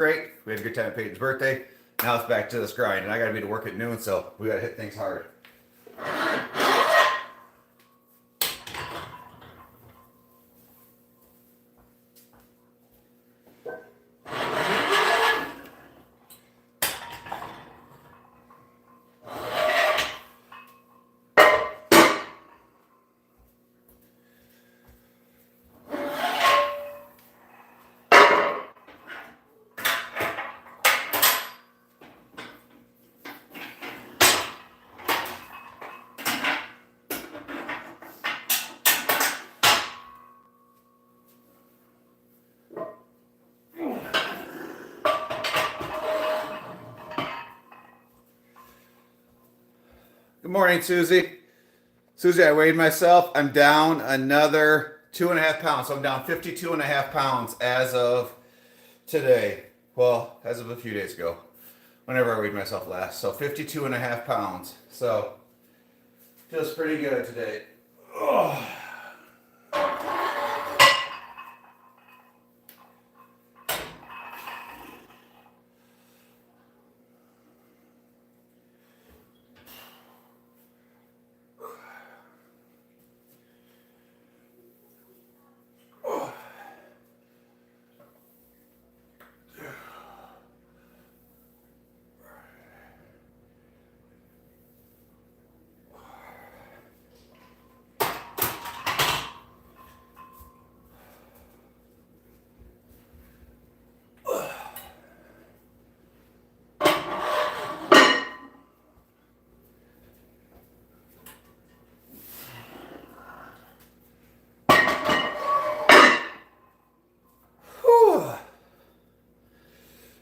Great. We had a good time at Peyton's birthday. Now it's back to this grind, and I got to be to work at noon, so we got to hit things hard. Good morning, Susie. Susie, I weighed myself. I'm down another 2.5 pounds. So I'm down 52.5 pounds as of today. Well, as of a few days ago, whenever I weighed myself last. So 52.5 pounds. So feels pretty good today. Oh.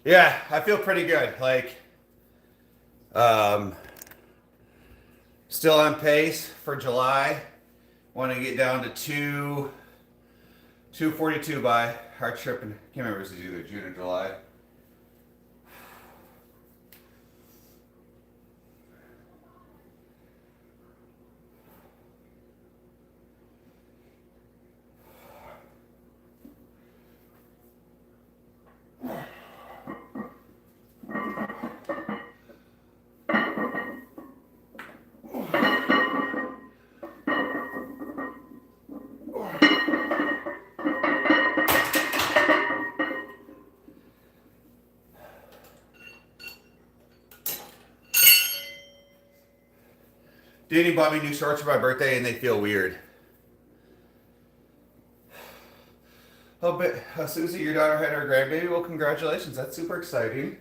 Yeah, I feel pretty good. Still on pace for July. Want to get down to 242 by our trip, and I can't remember if it was either June or July. Danny bought me new shorts for my birthday, and they feel weird. Oh, but Susie, your daughter had her grandbaby. Well, congratulations. That's super exciting.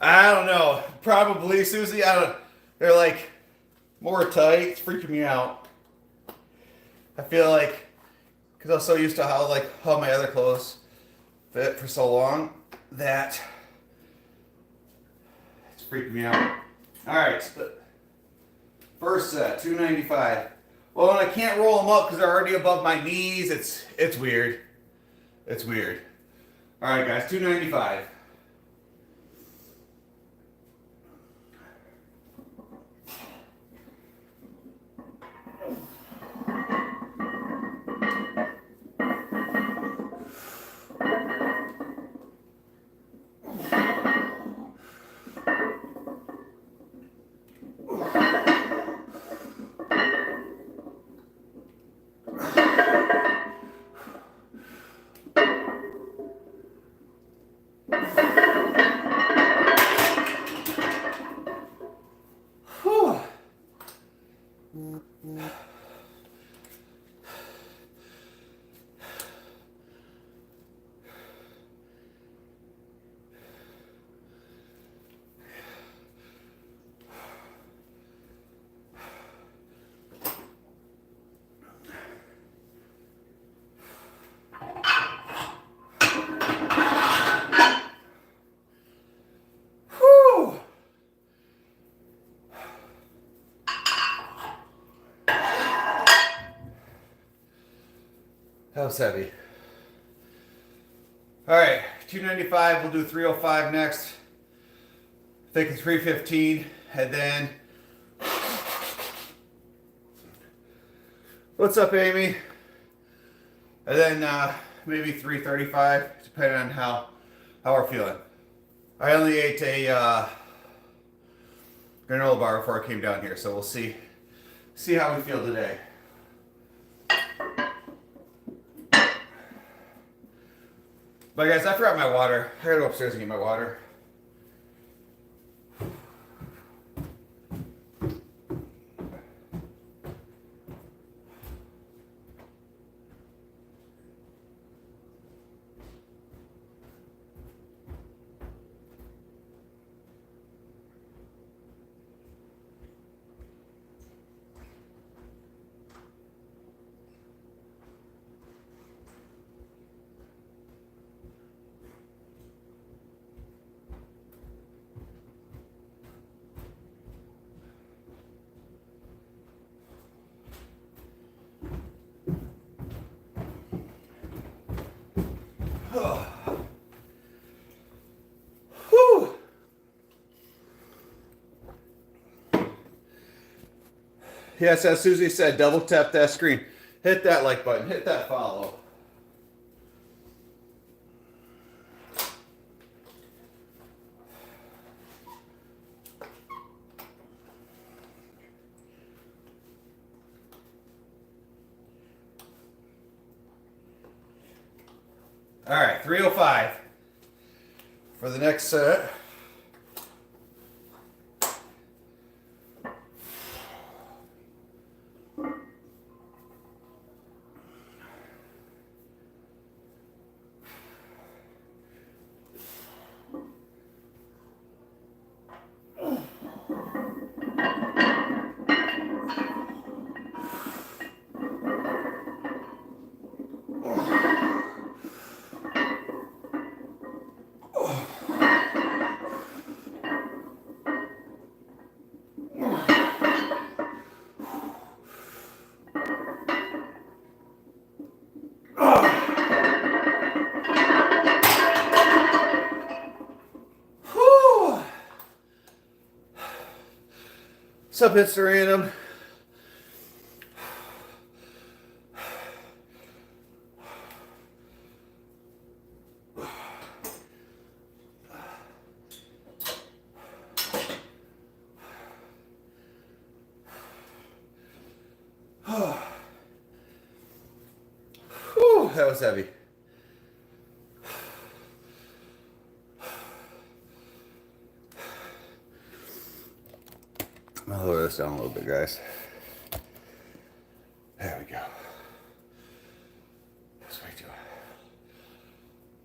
I don't know. Probably, Susie. I don't. They're like more tight. It's freaking me out. I feel like because I was so used to how my other clothes fit for so long that it's freaking me out. All right, first set 295. Well, and I can't roll them up because they're already above my knees. It's weird. It's weird. All right, guys, 295. That was heavy. All right, 295. We'll do 305 next. Thinking 315, and then. What's up, Amy? And then maybe 335, depending on how we're feeling. I only ate a granola bar before I came down here, so we'll see how we feel today. But guys, I forgot my water. I gotta go upstairs and get my water. Whew. Yes, as Susie said, double tap that screen. Hit that like button. Hit that follow. All right, 305 for the next set. What's up, It's Random? Whew, that was heavy. I'll lower this down a little bit, guys. There we go. That's way too high.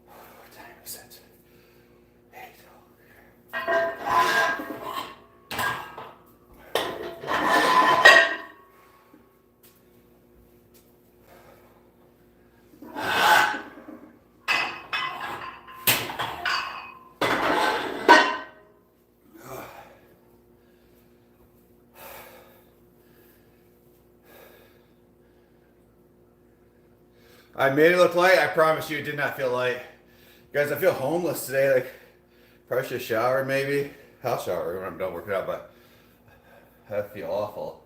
What time is it? 8. I made it look light. I promise you it did not feel light. Guys, I feel homeless today. Like, probably should shower maybe. I'll shower when I'm done working out, but I feel awful.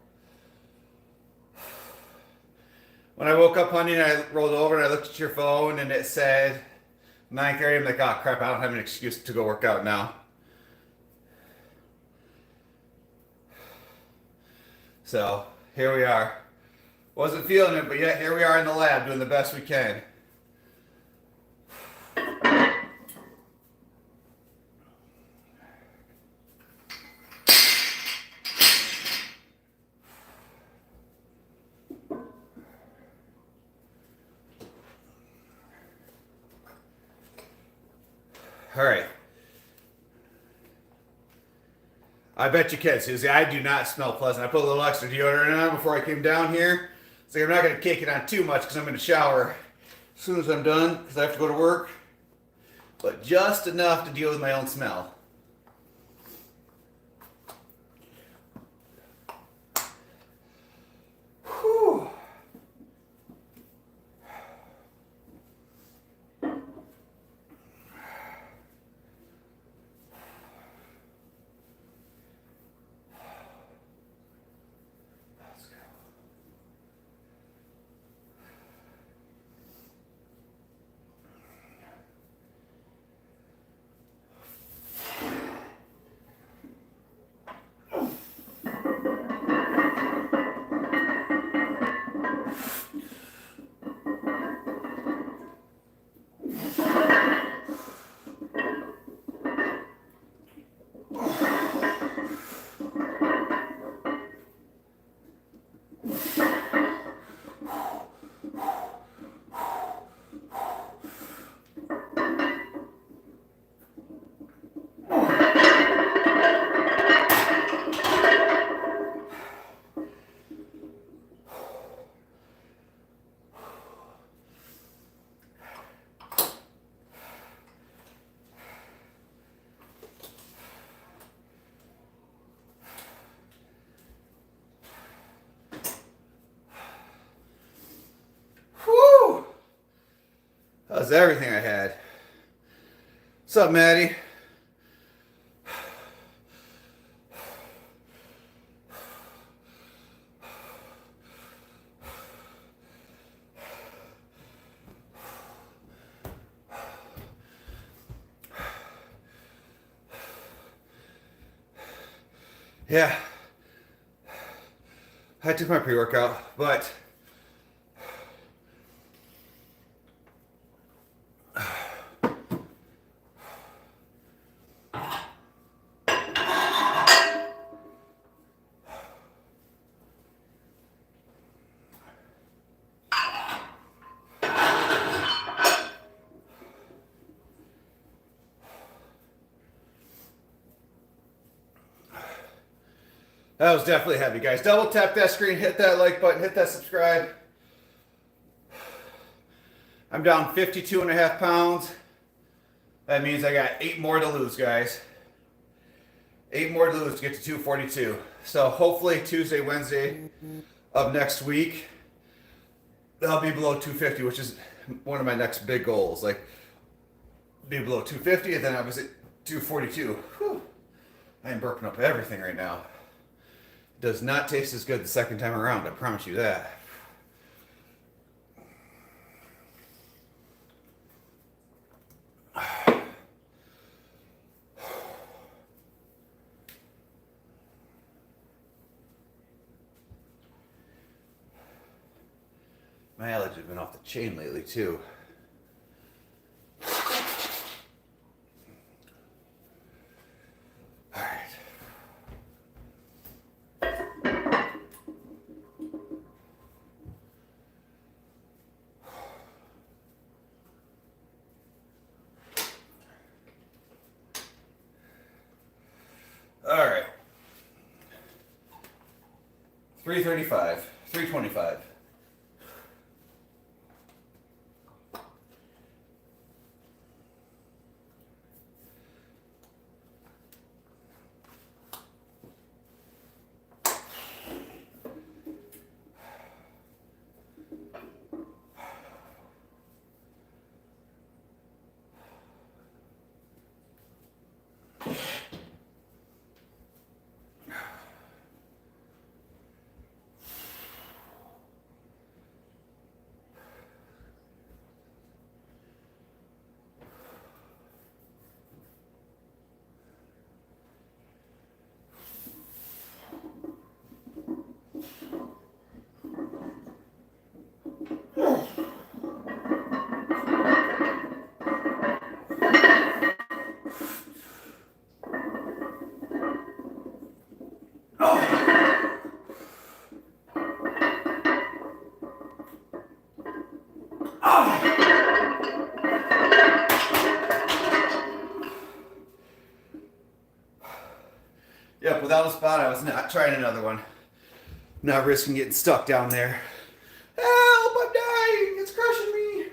When I woke up, honey, and I rolled over and I looked at your phone and it said 9:30. I'm like, oh crap, I don't have an excuse to go work out now. So, here we are. Wasn't feeling it, but yet here we are in the lab doing the best we can. All right. I bet you can, Susie. I do not smell pleasant. I put a little extra deodorant on before I came down here. So I'm not going to cake it on too much because I'm going to shower as soon as I'm done because I have to go to work. But just enough to deal with my own smell. Whew. was everything I had. What's up, Maddie? Yeah, I took my pre-workout, but that was definitely heavy, guys. Double tap that screen, hit that like button, hit that subscribe. I'm down 52 and a half pounds. That means I got 8 more to lose, guys. 8 more to lose to get to 242. So hopefully Tuesday, Wednesday of next week, I'll be below 250, which is one of my next big goals. Like, be below 250, and then I was at 242. Whew. I am burping up everything right now. Does not taste as good the second time around, I promise you that. My allergies have been off the chain lately too. All right. All right. 335, 325. Yep, without a spot, I was not trying another one. Not risking getting stuck down there. Help, I'm dying! It's crushing me!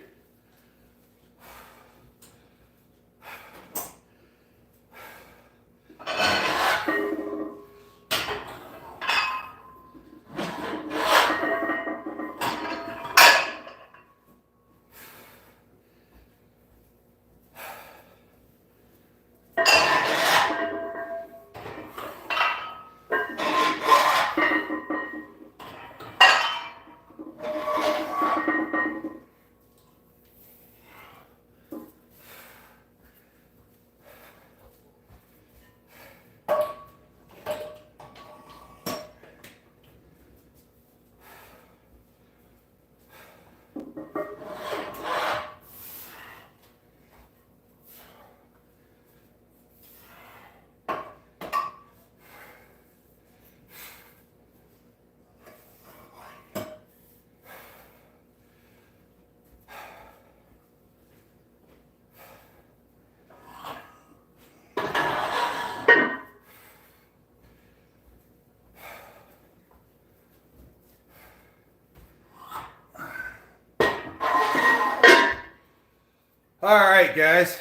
All right, guys.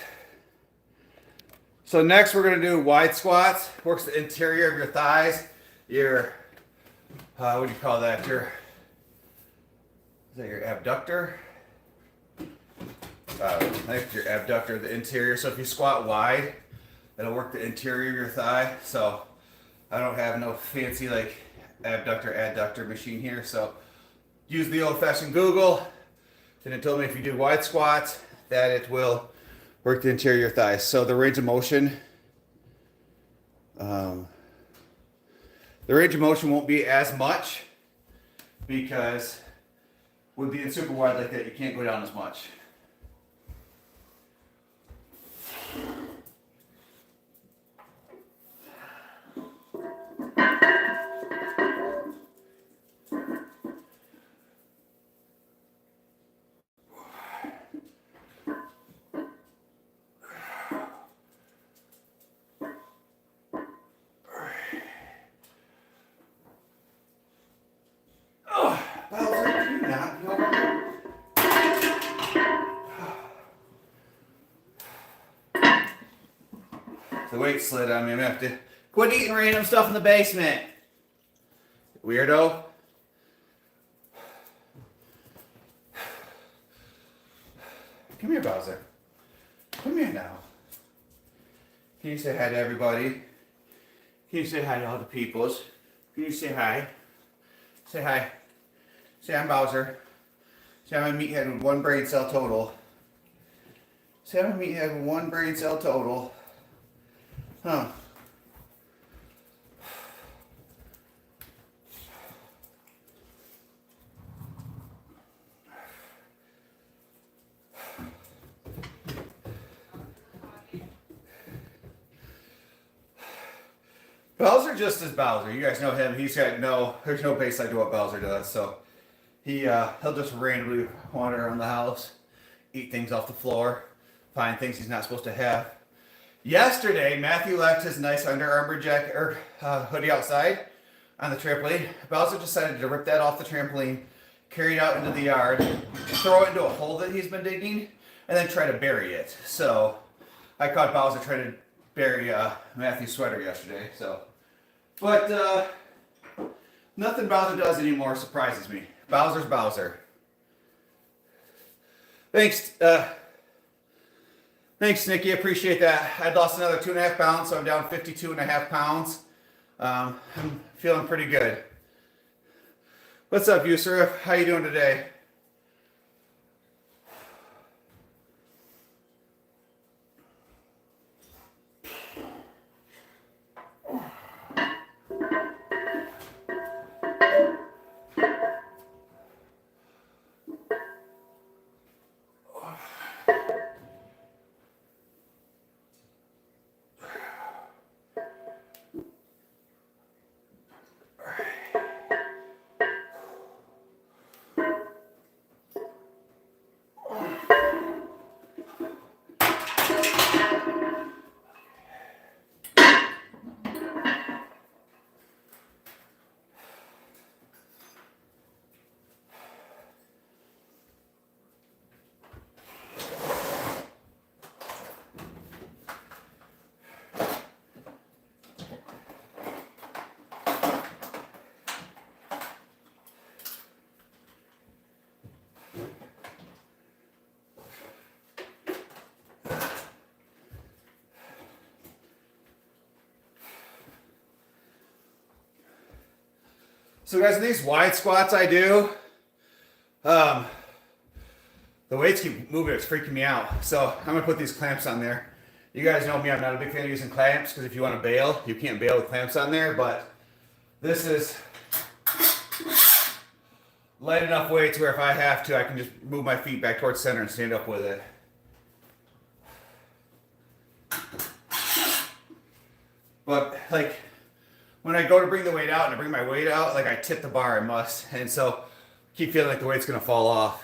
So next we're gonna do wide squats. Works the interior of your thighs. Your, what do you call that? Is that your abductor? like your abductor, the interior. So if you squat wide, it'll work the interior of your thigh. So I don't have no fancy like abductor, adductor machine here. So use the old-fashioned Google. And it told me if you do wide squats, that it will work the interior of your thighs. So the range of motion, won't be as much because with being super wide like that, you can't go down as much. The weight slid on me. I'm gonna have to quit eating random stuff in the basement. Weirdo. Come here, Bowser. Come here now. Can you say hi to everybody? Can you say hi to all the peoples? Can you say hi? Say hi. Say I'm Bowser. Say I'm a meathead with one brain cell total. Say I'm a meathead with one brain cell total. Huh. Bowser just is Bowser. You guys know him. He's got there's no baseline to what Bowser does. So he'll just randomly wander around the house, eat things off the floor, find things he's not supposed to have. Yesterday, Matthew left his nice Under Armour jacket or hoodie outside on the trampoline. Bowser decided to rip that off the trampoline, carry it out into the yard, throw it into a hole that he's been digging, and then try to bury it. So I caught Bowser trying to bury Matthew's sweater yesterday. But nothing Bowser does anymore surprises me. Bowser's Bowser. Thanks, Nikki. Appreciate that. I lost another 2.5 pounds, so I'm down 52.5 pounds. I'm feeling pretty good. What's up, Yusuf? How you doing today? So guys, these wide squats I do, the weights keep moving, it's freaking me out. So I'm gonna put these clamps on there. You guys know me, I'm not a big fan of using clamps because if you want to bail, you can't bail with clamps on there, but this is light enough weight to where if I have to, I can just move my feet back towards center and stand up with it. But like, when I go to bring the weight out and I bring my weight out, like I tip the bar, I must. And so keep feeling like the weight's gonna fall off.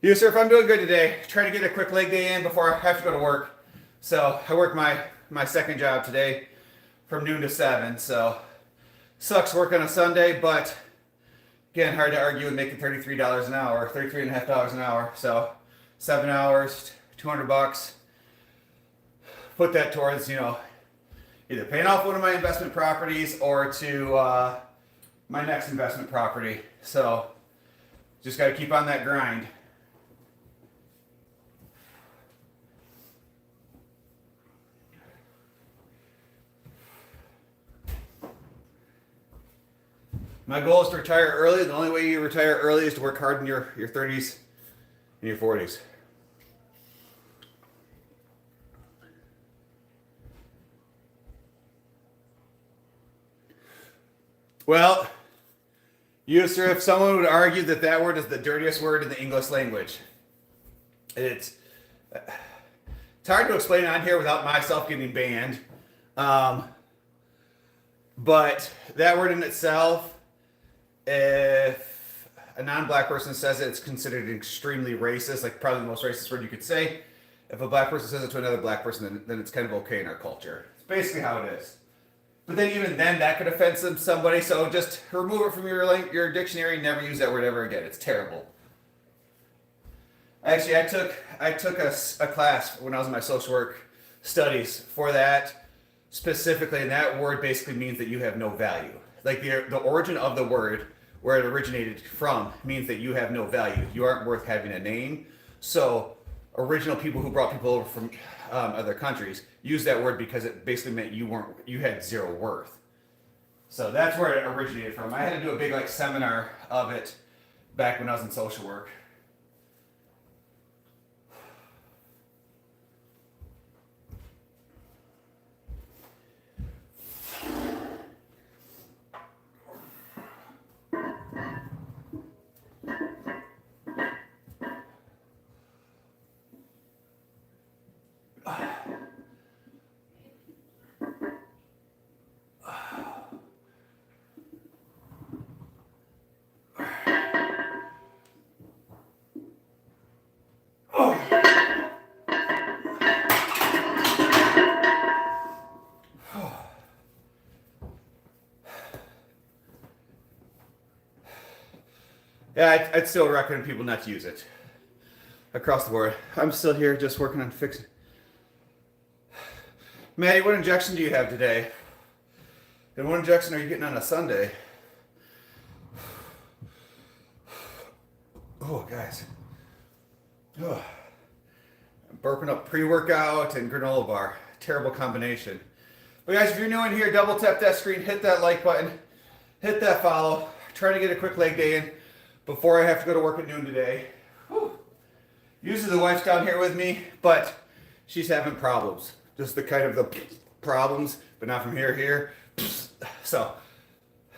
You, sir, if I'm doing good today, try to get a quick leg day in before I have to go to work. So I work my second job today from noon to 7. So sucks working on a Sunday, but again, hard to argue with making $33 an hour, $33.50 an hour. So 7 hours, $200. Put that towards, either paying off one of my investment properties or to my next investment property. So just got to keep on that grind. My goal is to retire early. The only way you retire early is to work hard in your 30s and your 40s. Well, Yusra, if someone would argue that that word is the dirtiest word in the English language, it's hard to explain on here without myself getting banned. But that word in itself, if a non-black person says it, it's considered extremely racist, like probably the most racist word you could say. If a black person says it to another black person, then it's kind of okay in our culture. It's basically how it is. But then even then, that could offend somebody. So just remove it from your dictionary. Never use that word ever again. It's terrible. Actually, I took a class when I was in my social work studies for that specifically, and that word basically means that you have no value. Like the origin of the word, where it originated from, means that you have no value. You aren't worth having a name. So original people who brought people over from other countries used that word because it basically meant you had zero worth. So that's where it originated from. I had to do a big seminar of it back when I was in social work. Yeah, I'd still recommend people not to use it across the board. I'm still here just working on fixing. Maddie, what injection do you have today? And what injection are you getting on a Sunday? Oh, guys. Oh. I'm burping up pre-workout and granola bar. Terrible combination. But guys, if you're new in here, double tap that screen, hit that like button, hit that follow. Try to get a quick leg day in before I have to go to work at noon today. Whew. Usually the wife's down here with me, but she's having problems. Just the kind of the problems, but not from here. So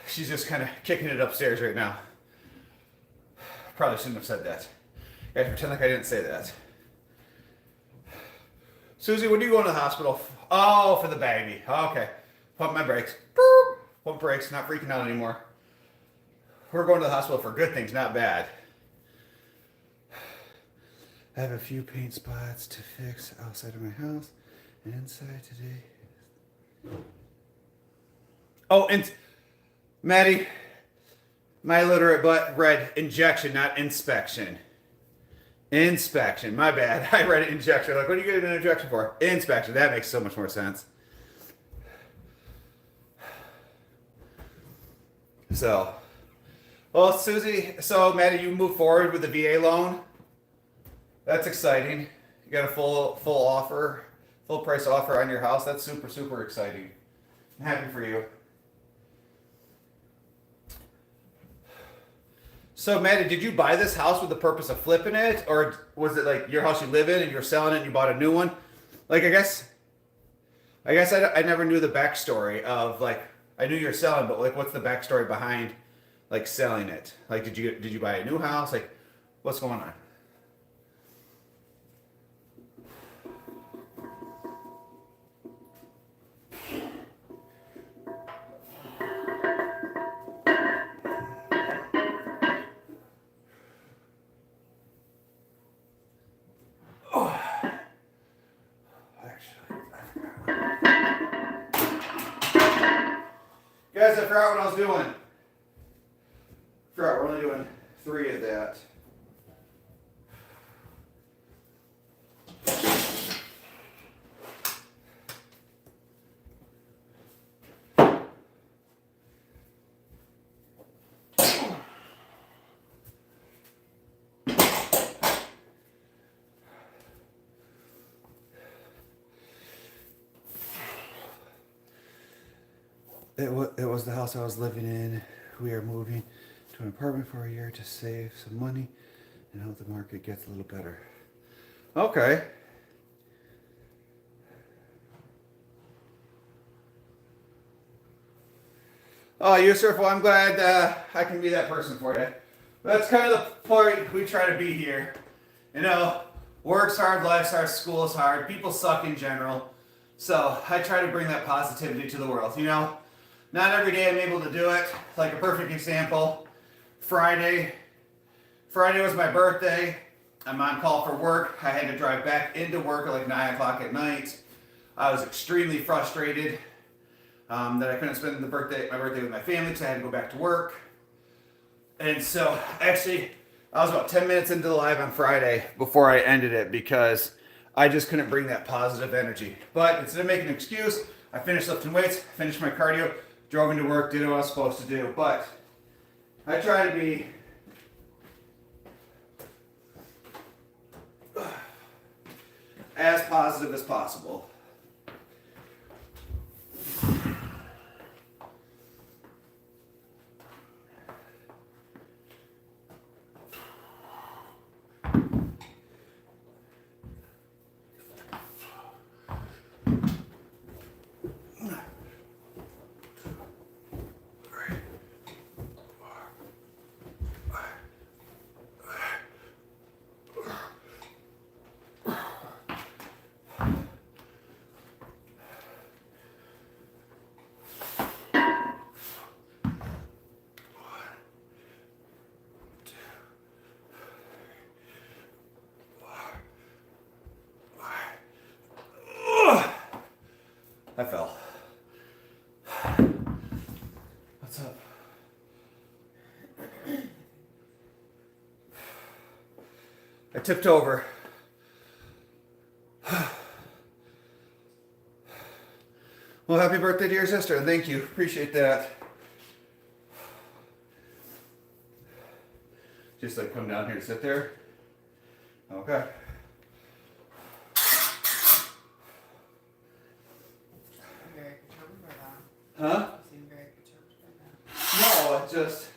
she's just kind of kicking it upstairs right now. Probably shouldn't have said that. Guys, pretend like I didn't say that. Susie, when do you go to the hospital? Oh, for the baby. Okay. Pump my brakes. Pump brakes, not freaking out anymore. We're going to the hospital for good things, not bad. I have a few paint spots to fix outside of my house and inside today. Oh, and Maddie, my illiterate butt read injection, not inspection. Inspection, my bad. I read injection. Like, what are you getting an injection for? Inspection. That makes so much more sense. So, well, Susie, so Maddie, you move forward with the VA loan. That's exciting. You got a full offer, full price offer on your house. That's super, super exciting. I'm happy for you. So, Maddie, did you buy this house with the purpose of flipping it? Or was it like your house you live in and you're selling it and you bought a new one? Like, I guess I never knew the backstory of, like, I knew you're selling, but, like, what's the backstory behind, like, selling it? Like, did you buy a new house? Like, what's going on? Guys, I forgot what I was doing. We're only doing 3 of that. It was the house I was living in we are moving to an apartment for a year to save some money and hope the market gets a little better. Okay. Oh, Yusuf, well, I'm glad I can be that person for you. That's kind of the point we try to be here. You know, work's hard, life's hard, school is hard, people suck in general. So I try to bring that positivity to the world. You know, not every day I'm able to do it. Like a perfect example, Friday was my birthday. I'm on call for work. I had to drive back into work at like 9 o'clock at night. I was extremely frustrated that I couldn't spend my birthday with my family because I had to go back to work. And so actually, I was about 10 minutes into the live on Friday before I ended it because I just couldn't bring that positive energy. But instead of making an excuse, I finished lifting weights, finished my cardio, drove into work, did what I was supposed to do. But I try to be as positive as possible. I fell. What's up? I tipped over. Well, happy birthday to your sister, and thank you. Appreciate that. Just like come down here and sit there. Okay. Huh? You seem very perturbed by that. No, it's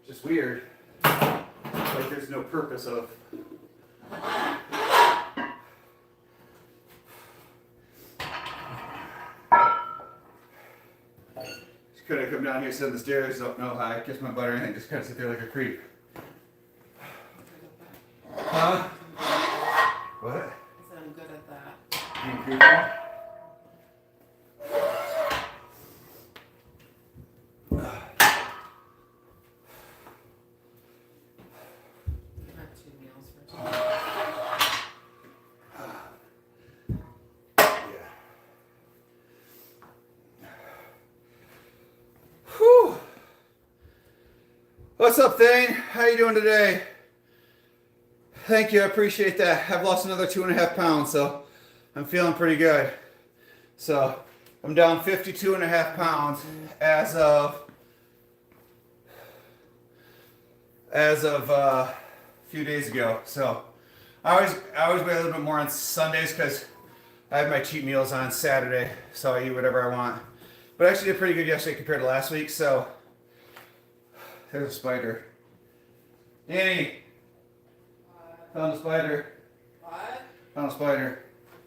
just weird. Like there's no purpose of. Just couldn't come down here, sit on the stairs, don't know how I kiss my butt or anything, just kind of sit there like a creep. Huh? What? I said I'm good at that. Being creepy? What's up, Thane? How you doing today? Thank you, I appreciate that. I've lost another 2.5 pounds, so I'm feeling pretty good. So I'm down 52.5 pounds as of a few days ago. So I always weigh a little bit more on Sundays because I have my cheat meals on Saturday, so I eat whatever I want. But I actually did pretty good yesterday compared to last week, so there's a spider. Danny! Found a spider. What? Found a spider.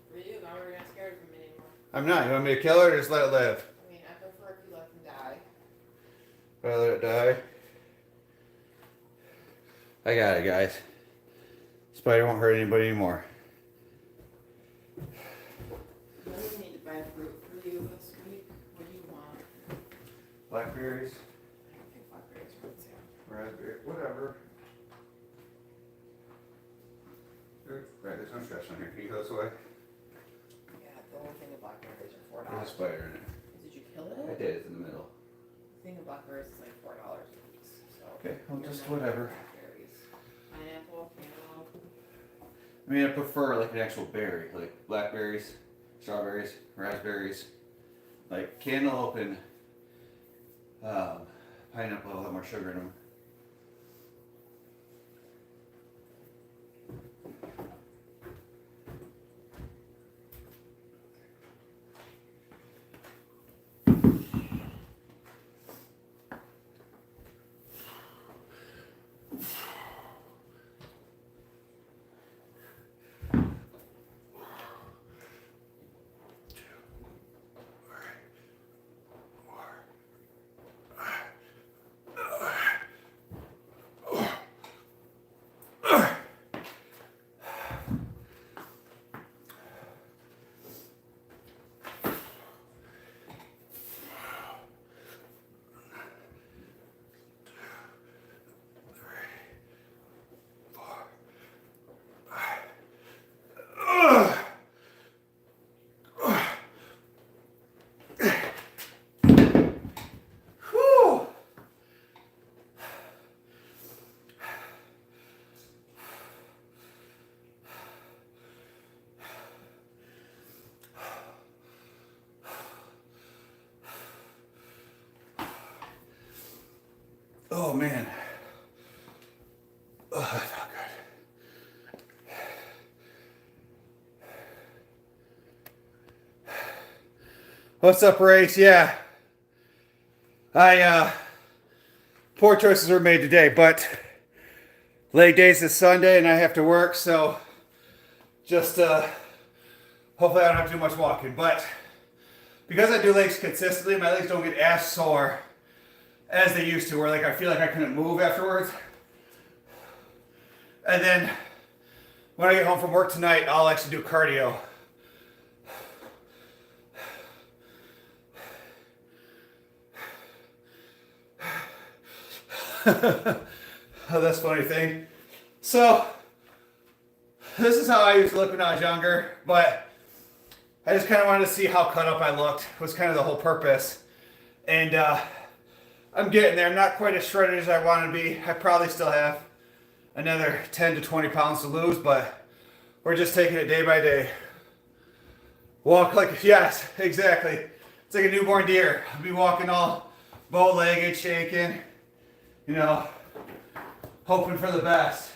For you, now we're not scared of him anymore. I'm not. You want me to kill it or just let it live? I mean, I prefer if you let them die. If I let it die? I got it, guys. Spider won't hurt anybody anymore. I don't need to buy fruit for you this week. What do you want? Blackberries, I don't think blackberries are on sale. raspberry, whatever. Right, there's no stress on here. Can you go this way? Yeah, the whole thing of blackberries are $4. There's a spider in it. Did you kill it? I did. It's in the middle. The thing of blackberries is like $4 a piece. So Okay, well, you're just not whatever. Blackberries. Pineapple, cantaloupe. I mean, I prefer like an actual berry, like blackberries, strawberries, raspberries, like cantaloupe and pineapple have a lot more sugar in them. Oh man. Oh, that felt good. What's up, Race? Yeah. Poor choices were made today, but leg days is Sunday and I have to work, so just hopefully I don't have to do much walking. But because I do legs consistently, my legs don't get as sore as they used to, where like I feel like I couldn't move afterwards. And then when I get home from work tonight, I'll actually do cardio. Oh, that's a funny thing. So, this is how I used to look when I was younger, but I just kind of wanted to see how cut up I looked, was kind of the whole purpose. And I'm getting there. I'm not quite as shredded as I want to be. I probably still have another 10 to 20 pounds to lose, but we're just taking it day by day. Walk like, yes, exactly. It's like a newborn deer. I'll be walking all bow-legged, shaking, you know, hoping for the best.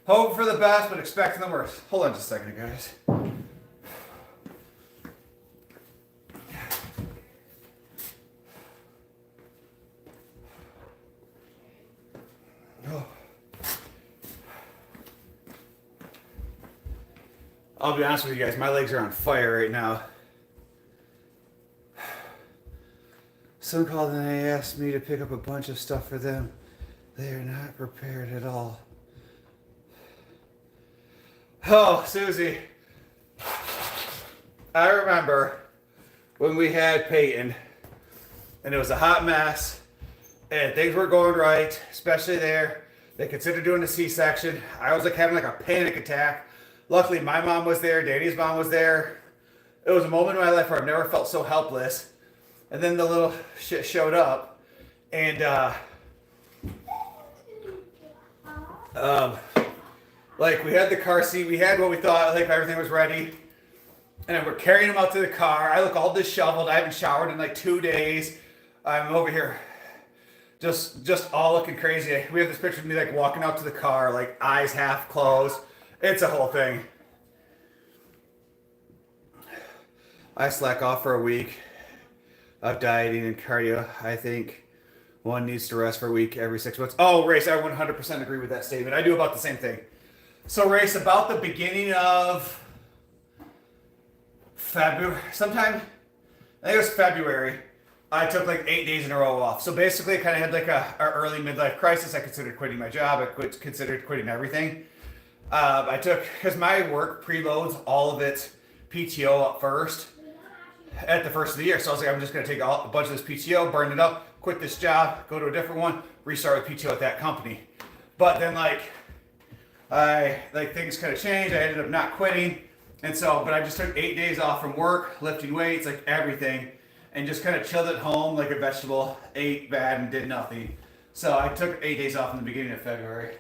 Hoping for the best, but expecting the worst. Hold on just a second, guys. Oh. I'll be honest with you guys, my legs are on fire right now. Someone called and they asked me to pick up a bunch of stuff for them. They are not prepared at all. Oh, Susie. I remember when we had Peyton, and it was a hot mess, and things weren't going right, especially there. They considered doing a C-section. I was like having like a panic attack. Luckily, my mom was there, Danny's mom was there. It was a moment in my life where I've never felt so helpless. And then the little shit showed up, and like we had the car seat, we had what we thought, like everything was ready, and we're carrying him out to the car. I look all disheveled. I haven't showered in like 2 days. I'm over here, just all looking crazy. We have this picture of me like walking out to the car, like eyes half closed. It's a whole thing. I slack off for a week of dieting and cardio. I think one needs to rest for a week every 6 months. Oh, Race, I 100% agree with that statement. I do about the same thing. So, Race, about the beginning of February, sometime, I think it was February, I took like 8 days in a row off. So basically, I kind of had like a early midlife crisis. I considered quitting my job. I considered quitting everything. I took, because my work preloads all of its PTO up first at the first of the year. So I was like, I'm just going to take a bunch of this PTO, burn it up, quit this job, go to a different one, restart with PTO at that company. But then things kind of changed. I ended up not quitting. And so, but I just took 8 days off from work, lifting weights, like everything, and just kind of chilled at home like a vegetable, ate bad and did nothing. So I took 8 days off in the beginning of February.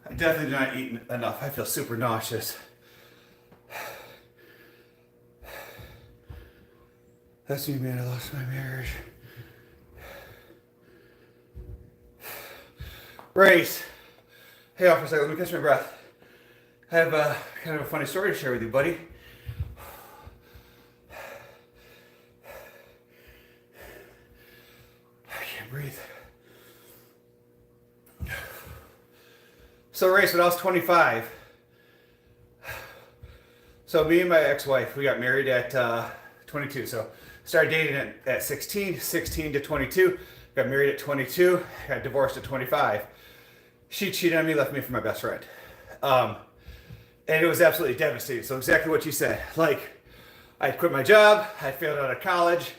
I definitely did not eat enough. I feel super nauseous. That's me, man. I lost my marriage. Race. Hey, off for a second. Let me catch my breath. I have kind of a funny story to share with you, buddy. I can't breathe. So, Race, when I was 25, So me and my ex-wife, we got married at 22. So started dating at 16, 16 to 22. Got married at 22. Got divorced at 25. She cheated on me, left me for my best friend. And it was absolutely devastating. So exactly what you said. Like, I quit my job. I failed out of college.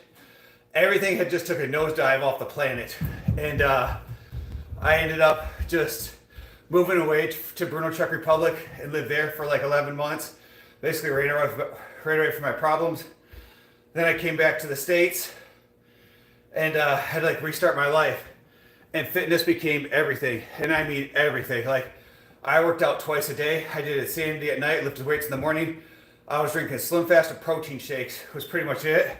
Everything had just took a nosedive off the planet. And I ended up just moving away to Brno, Czech Republic, and lived there for like 11 months. Basically ran away from my problems. Then I came back to the States and had to like restart my life. And fitness became everything. And I mean everything. Like, I worked out twice a day. I did insanity at night, lifted weights in the morning. I was drinking Slim Fast and protein shakes. Was pretty much it.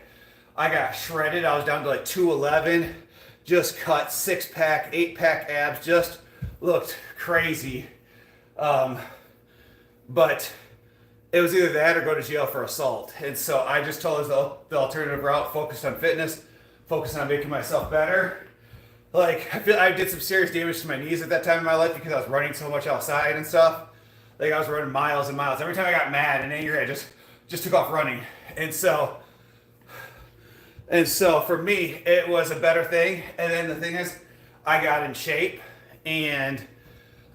I got shredded. I was down to like 211. Just cut 6-pack, 8-pack abs. Just looked crazy. But it was either that or go to jail for assault. And so I just chose the alternative route, focused on fitness, focused on making myself better. Like, I feel I did some serious damage to my knees at that time in my life because I was running so much outside and stuff. Like, I was running miles and miles. Every time I got mad and angry, I just took off running. And so for me, it was a better thing. And then the thing is, I got in shape and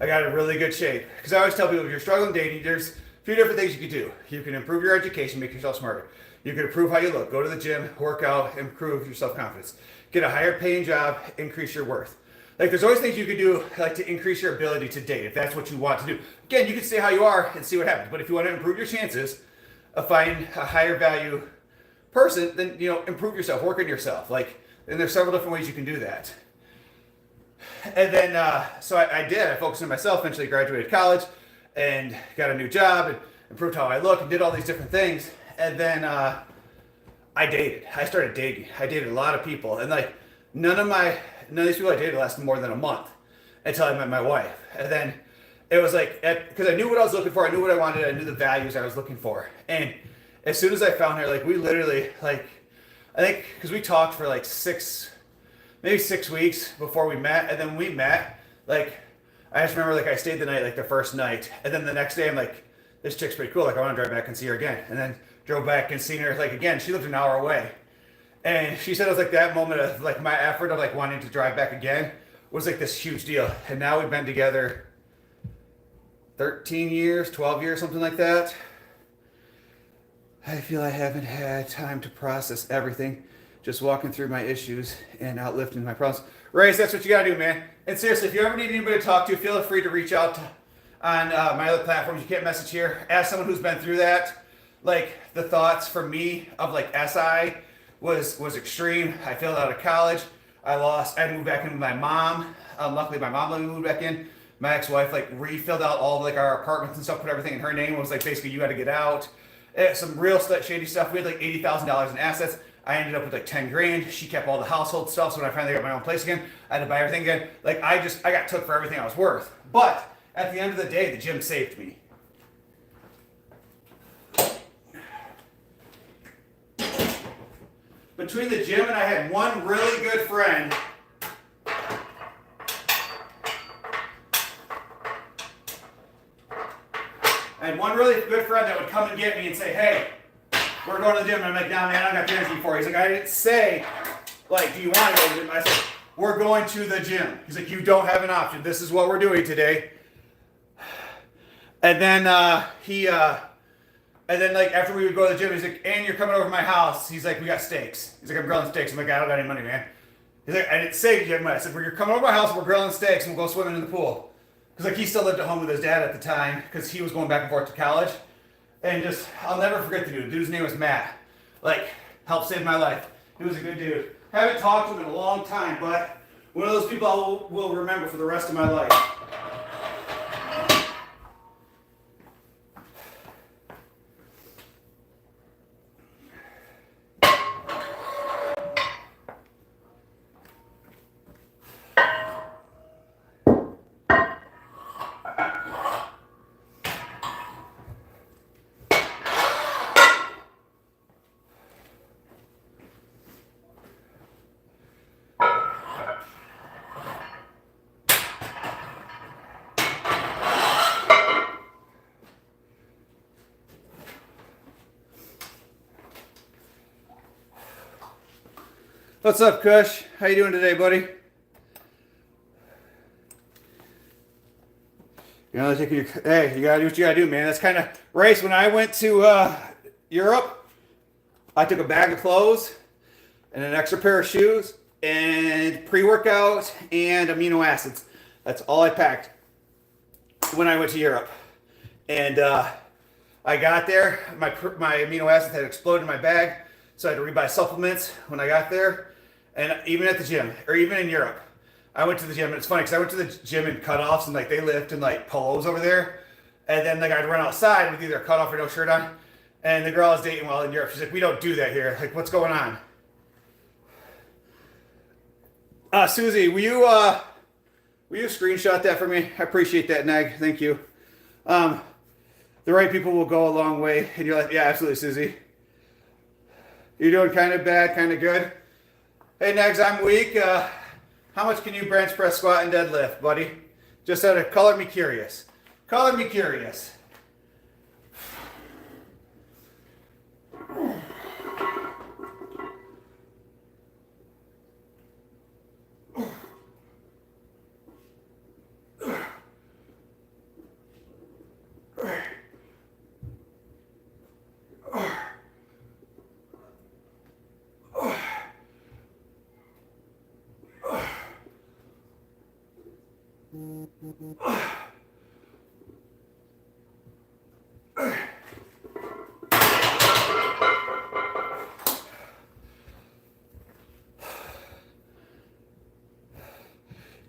I got in really good shape. Because I always tell people, if you're struggling dating, there's a few different things you can do. You can improve your education, make yourself smarter. You can improve how you look. Go to the gym, work out, improve your self-confidence. Get a higher paying job, increase your worth. Like, there's always things you can do, like, to increase your ability to date, if that's what you want to do. Again, you can stay how you are and see what happens. But if you want to improve your chances of finding a higher value person, then, you know, improve yourself, work on yourself. Like, and there's several different ways you can do that. And then, so I did. I focused on myself, eventually graduated college and got a new job and improved how I look and did all these different things. And then I dated. I started dating. I dated a lot of people. And like, none of these people I dated lasted more than a month until I met my wife. And then it was like, because I knew what I was looking for. I knew what I wanted. I knew the values I was looking for. And as soon as I found her, like, we literally, like, I think, because we talked for like maybe 6 weeks before we met. And then we met, like, I just remember, like, I stayed the night, like, the first night. And then the next day, I'm like, this chick's pretty cool. Like, I want to drive back and see her again. And then drove back and seen her, like, again. She lived an hour away. And she said it was like that moment of, like, my effort of, like, wanting to drive back again was, like, this huge deal. And now we've been together 13 years, 12 years, something like that. I feel I haven't had time to process everything. Just walking through my issues and outlifting my problems. Race, that's what you gotta do, man. And seriously, if you ever need anybody to talk to, feel free to reach out on my other platforms. You can't message here. Ask someone who's been through that. Like, the thoughts for me of, like, SI was extreme. I failed out of college. I moved back in with my mom. Luckily, my mom let me move back in. My ex-wife, like, refilled out all of, like, our apartments and stuff, put everything in her name. It was like, basically, you got to get out. Some real shady stuff. We had like $80,000 in assets. I ended up with like 10 grand. She kept all the household stuff. So when I finally got my own place again, I had to buy everything again. Like, I got took for everything I was worth. But at the end of the day, the gym saved me. Between the gym and I had one really good friend. I had one really good friend that would come and get me and say, hey, we're going to the gym. And I'm like, nah, man, I don't got the energy for it. He's like, I didn't say, like, do you want to go to the gym? I said, we're going to the gym. He's like, you don't have an option. This is what we're doing today. And then and then, like, after we would go to the gym, he's like, and you're coming over to my house. He's like, we got steaks. He's like, I'm grilling steaks. I'm like, I don't got any money, man. He's like, I didn't say you had money. I said, well, you're coming over to my house, we're grilling steaks, and we'll go swimming in the pool. Because, like, he still lived at home with his dad at the time because he was going back and forth to college. And just, I'll never forget the dude. The dude's name was Matt. Like, helped save my life. He was a good dude. Haven't talked to him in a long time, but one of those people I will remember for the rest of my life. What's up, Kush? How you doing today, buddy? You know, hey, you gotta do what you gotta do, man. That's kind of race. When I went to Europe, I took a bag of clothes and an extra pair of shoes and pre-workout and amino acids. That's all I packed when I went to Europe. And I got there, my amino acids had exploded in my bag, so I had to rebuy supplements when I got there. And even at the gym, or even in Europe, I went to the gym, and it's funny because I went to the gym in cutoffs and like they lift in like polos over there, and then like I'd run outside with either a cutoff or no shirt on, and the girl I was dating while in Europe, she's like, "We don't do that here. Like, what's going on?" Susie, will you screenshot that for me? I appreciate that, Nag. Thank you. The right people will go a long way, and you're like, yeah, absolutely, Susie. You're doing kind of bad, kind of good. Hey, Nags, I'm weak. How much can you bench press, squat, and deadlift, buddy? Just out of color me curious. Color me curious.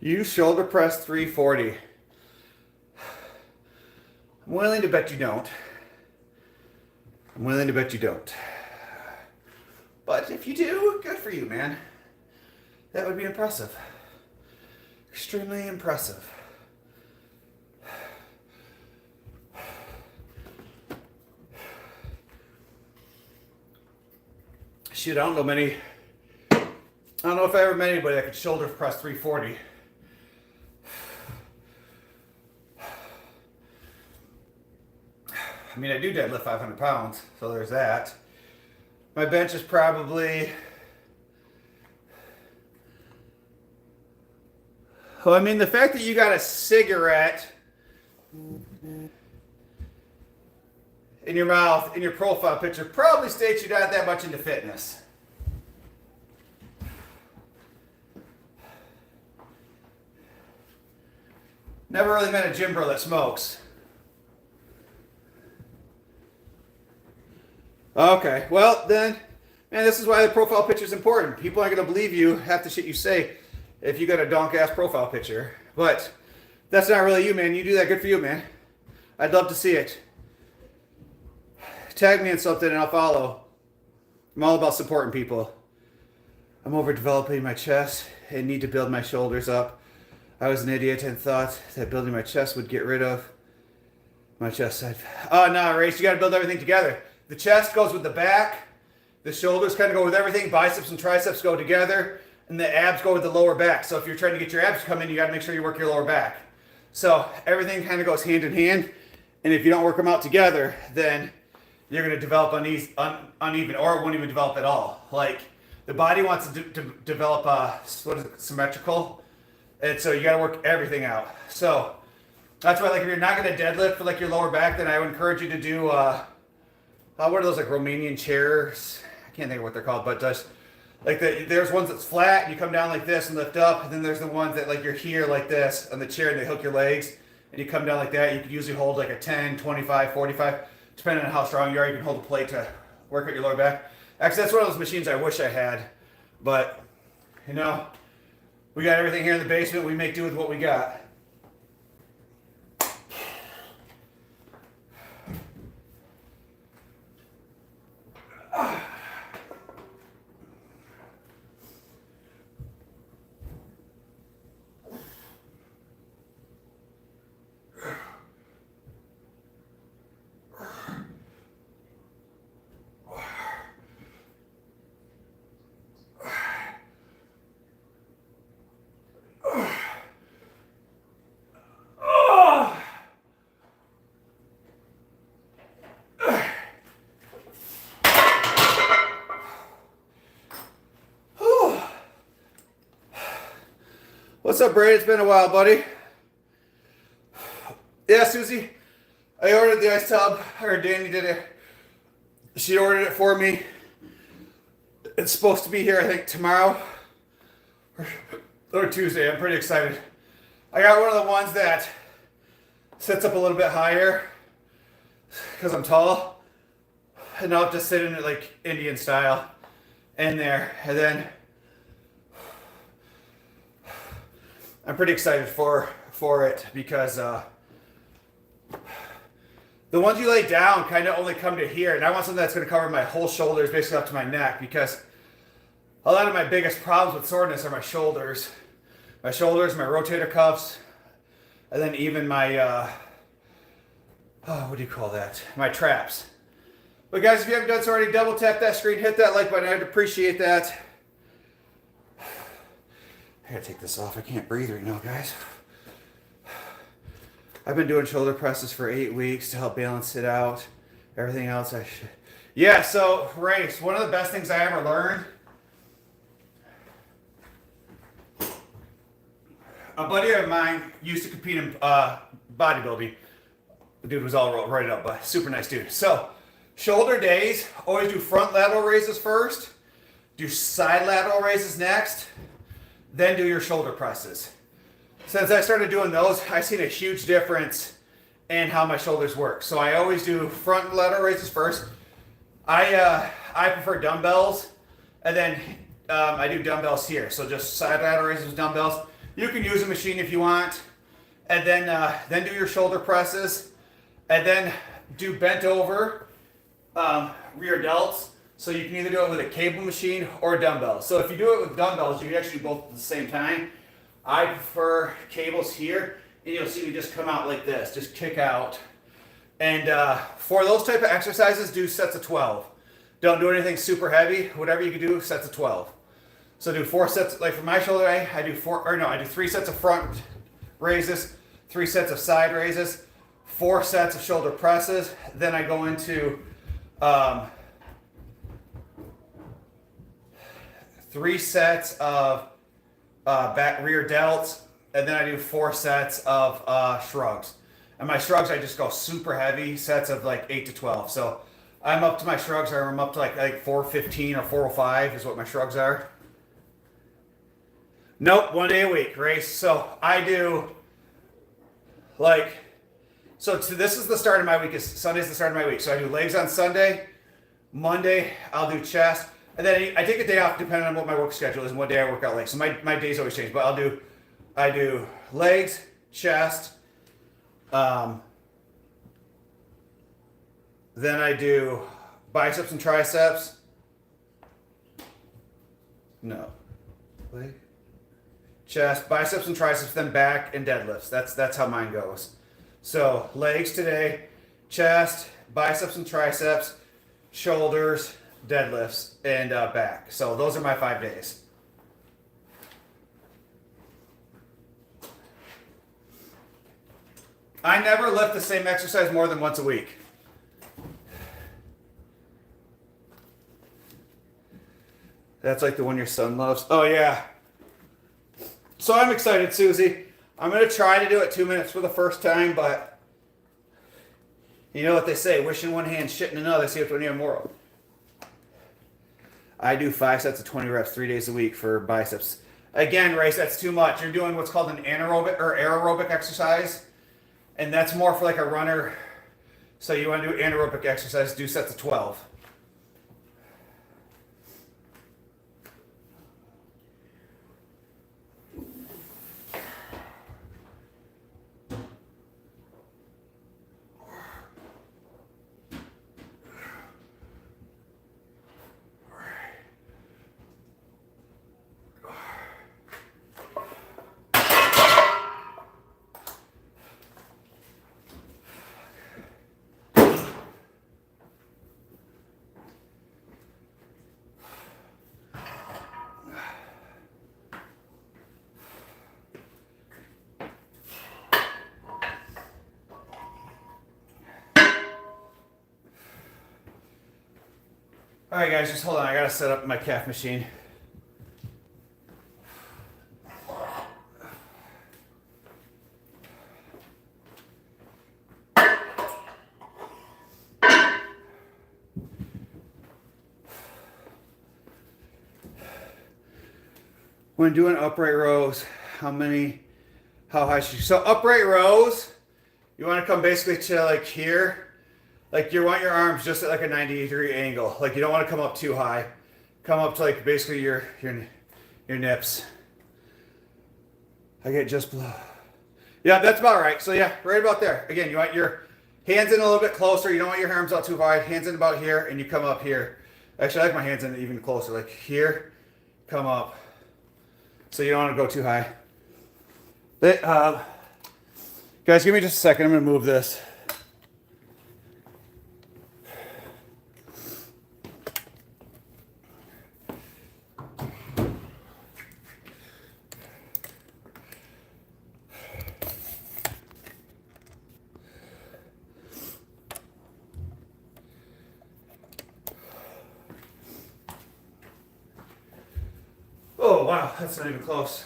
You shoulder press 340. I'm willing to bet you don't. I'm willing to bet you don't. But if you do, good for you, man. That would be impressive. Extremely impressive. Shoot, I don't know if I ever met anybody that could shoulder press 340. I mean, I do deadlift 500 pounds, so there's that. My bench is probably... Well, I mean, the fact that you got a cigarette in your mouth in your profile picture probably states you're not that much into fitness. Never really met a gym bro that smokes. Okay, well then, man, this is why the profile picture is important. People aren't going to believe you half the shit you say if you got a donk-ass profile picture. But that's not really you, man. You do that, good for you, man. I'd love to see it. Tag me in something and I'll follow. I'm all about supporting people. I'm overdeveloping my chest and need to build my shoulders up. I was an idiot and thought that building my chest would get rid of my chest side. Oh, no, Race, you got to build everything together. The chest goes with the back. The shoulders kind of go with everything. Biceps and triceps go together. And the abs go with the lower back. So if you're trying to get your abs to come in, you got to make sure you work your lower back. So everything kind of goes hand in hand. And if you don't work them out together, then you're going to develop uneven, or it won't even develop at all. Like, the body wants to develop symmetrical. And so you got to work everything out. So that's why, like, if you're not going to deadlift for like your lower back, then I would encourage you to do, what are those, like, Romanian chairs? I can't think of what they're called, but just like there's ones that's flat and you come down like this and lift up, and then there's the ones that like you're here like this on the chair and they hook your legs and you come down like that. You can usually hold like a 10, 25, 45, depending on how strong you are. You can hold a plate to work out your lower back. Actually, that's one of those machines I wish I had, but you know, we got everything here in the basement. We make do with what we got. What's up, Brady? It's been a while, buddy. Yeah, Susie, I ordered the ice tub, or Danny did it. She ordered it for me. It's supposed to be here, I think, tomorrow or Tuesday. I'm pretty excited. I got one of the ones that sits up a little bit higher because I'm tall. And I'll just sit in it like Indian style in there. And then I'm pretty excited for it because the ones you lay down kind of only come to here, and I want something that's going to cover my whole shoulders, basically up to my neck, because a lot of my biggest problems with soreness are my shoulders, my rotator cuffs, and then even my what do you call that? My traps. But guys, if you haven't done so already, double tap that screen, hit that like button. I'd appreciate that. I gotta take this off. I can't breathe right now, guys. I've been doing shoulder presses for 8 weeks to help balance it out. Everything else I should. Yeah, so race. One of the best things I ever learned. A buddy of mine used to compete in bodybuilding. The dude was all right up, but super nice dude. So, shoulder days, always do front lateral raises first, do side lateral raises next, then do your shoulder presses. Since I started doing those, I've seen a huge difference in how my shoulders work. So I always do front lateral raises first. I prefer dumbbells, and then I do dumbbells here. So just side lateral raises with dumbbells. You can use a machine if you want, and then do your shoulder presses, and then do bent over rear delts. So you can either do it with a cable machine or dumbbells. So if you do it with dumbbells, you can actually do both at the same time. I prefer cables here, and you'll see me just come out like this, just kick out. And for those type of exercises, do sets of 12. Don't do anything super heavy. Whatever you can do, sets of 12. So do 4 sets, like for my shoulder, I do 3 sets of front raises, 3 sets of side raises, 4 sets of shoulder presses. Then I go into 3 sets of back rear delts, and then I do 4 sets of shrugs. And my shrugs, I just go super heavy, sets of like 8 to 12. So I'm up to my shrugs, I'm up to like 415 or 405 is what my shrugs are. Nope, 1 day a week, race. So I do this is the start of my week. Sunday's the start of my week. So I do legs on Sunday. Monday, I'll do chest. And then I take a day off depending on what my work schedule is and what day I work out legs. So my days always change. But I do legs, chest. Then I do biceps and triceps. No. Leg, chest, biceps and triceps, then back and deadlifts. That's how mine goes. So legs today, chest, biceps and triceps, shoulders, deadlifts, and back. So those are my 5 days. I never lift the same exercise more than once a week. That's like the one your son loves. Oh yeah. So I'm excited, Susie. I'm going to try to do it 2 minutes for the first time, but you know what they say, wish in one hand, shit in another, see if we need more. I do 5 sets of 20 reps 3 days a week for biceps. Again, Race, that's too much. You're doing what's called an anaerobic or aerobic exercise, and that's more for like a runner. So you want to do anaerobic exercise, do sets of 12. All right, guys, just hold on. I gotta set up my calf machine. when doing upright rows, how high should you? So upright rows, you want to come basically to like here. Like you want your arms just at like a 90-degree angle. Like you don't want to come up too high. Come up to like basically your nips. I get just below. Yeah, that's about right. So yeah, right about there. Again, you want your hands in a little bit closer. You don't want your arms out too wide. Hands in about here, and you come up here. Actually, I like my hands in even closer. Like here, come up. So you don't want to go too high. Guys, give me just a second. I'm going to move this. Oh, wow, that's not even close.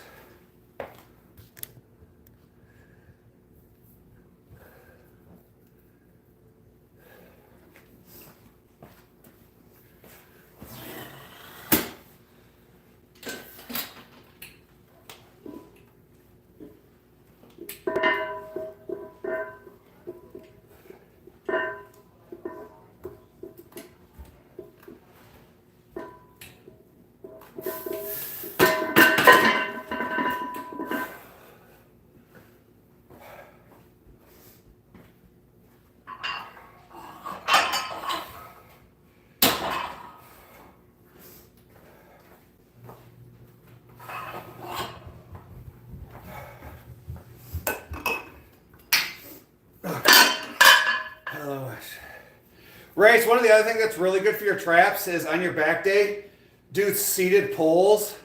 Race, one of the other things that's really good for your traps is on your back day, do seated pulls.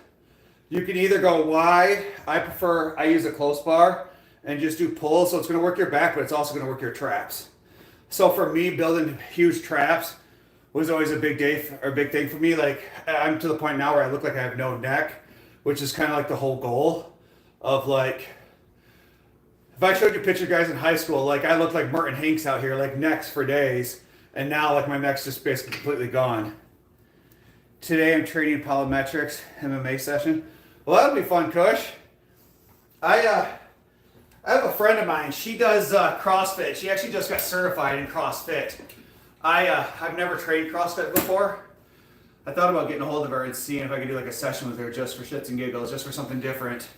You can either go wide. I use a close bar and just do pulls. So it's going to work your back, but it's also going to work your traps. So for me, building huge traps was always a big thing for me. Like I'm to the point now where I look like I have no neck, which is kind of like the whole goal of like, if I showed you a picture of guys in high school, like I looked like Merton Hanks out here, like necks for days. And now like my neck's just basically completely gone. Today I'm training plyometrics MMA session. Well, that'll be fun, Kush. I have a friend of mine. She does CrossFit. She actually just got certified in CrossFit. I've never trained CrossFit before. I thought about getting a hold of her and seeing if I could do like a session with her just for shits and giggles, just for something different.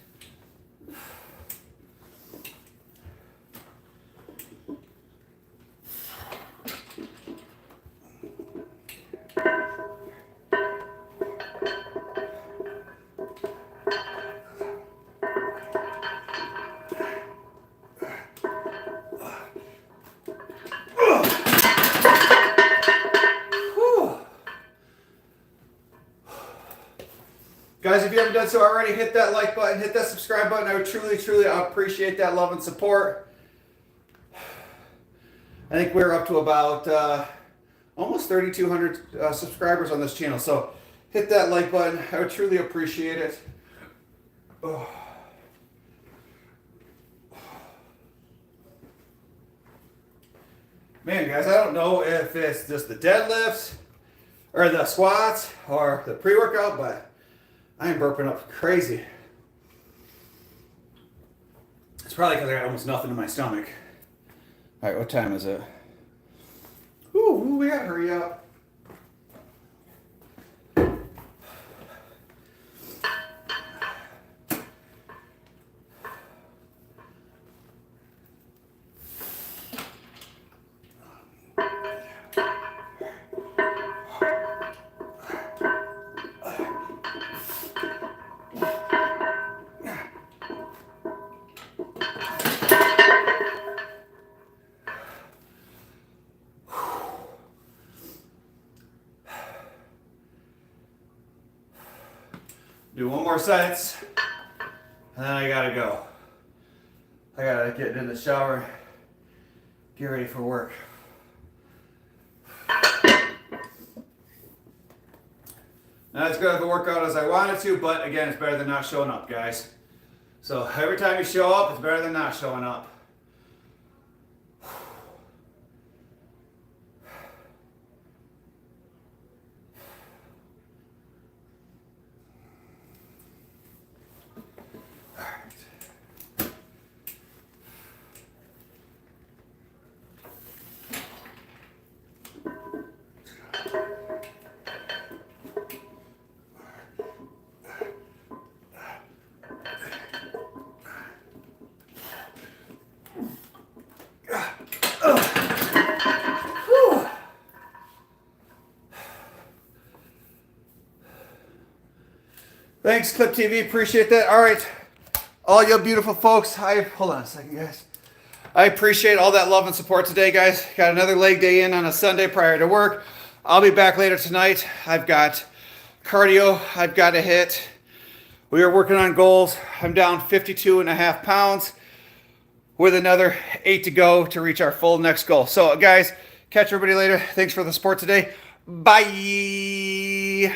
Guys, if you haven't done so already, hit that like button, hit that subscribe button. I would truly appreciate that love and support. I think we're up to about almost 3,200 subscribers on this channel. So hit that like button. I would truly appreciate it. Oh. Man, guys, I don't know if it's just the deadlifts or the squats or the pre-workout, but I am burping up crazy. It's probably because I got almost nothing in my stomach. All right, what time is it? Ooh, we gotta hurry up. Do one more sets, and then I gotta go. I gotta get in the shower, get ready for work. Not as good of a workout as I wanted to, but again, it's better than not showing up, guys. So every time you show up, it's better than not showing up. Thanks, Clip TV. Appreciate that. All right. All you beautiful folks. Hold on a second, guys. I appreciate all that love and support today, guys. Got another leg day in on a Sunday prior to work. I'll be back later tonight. I've got cardio I've got to hit. We are working on goals. I'm down 52.5 pounds with another 8 to go to reach our full next goal. So, guys, catch everybody later. Thanks for the support today. Bye.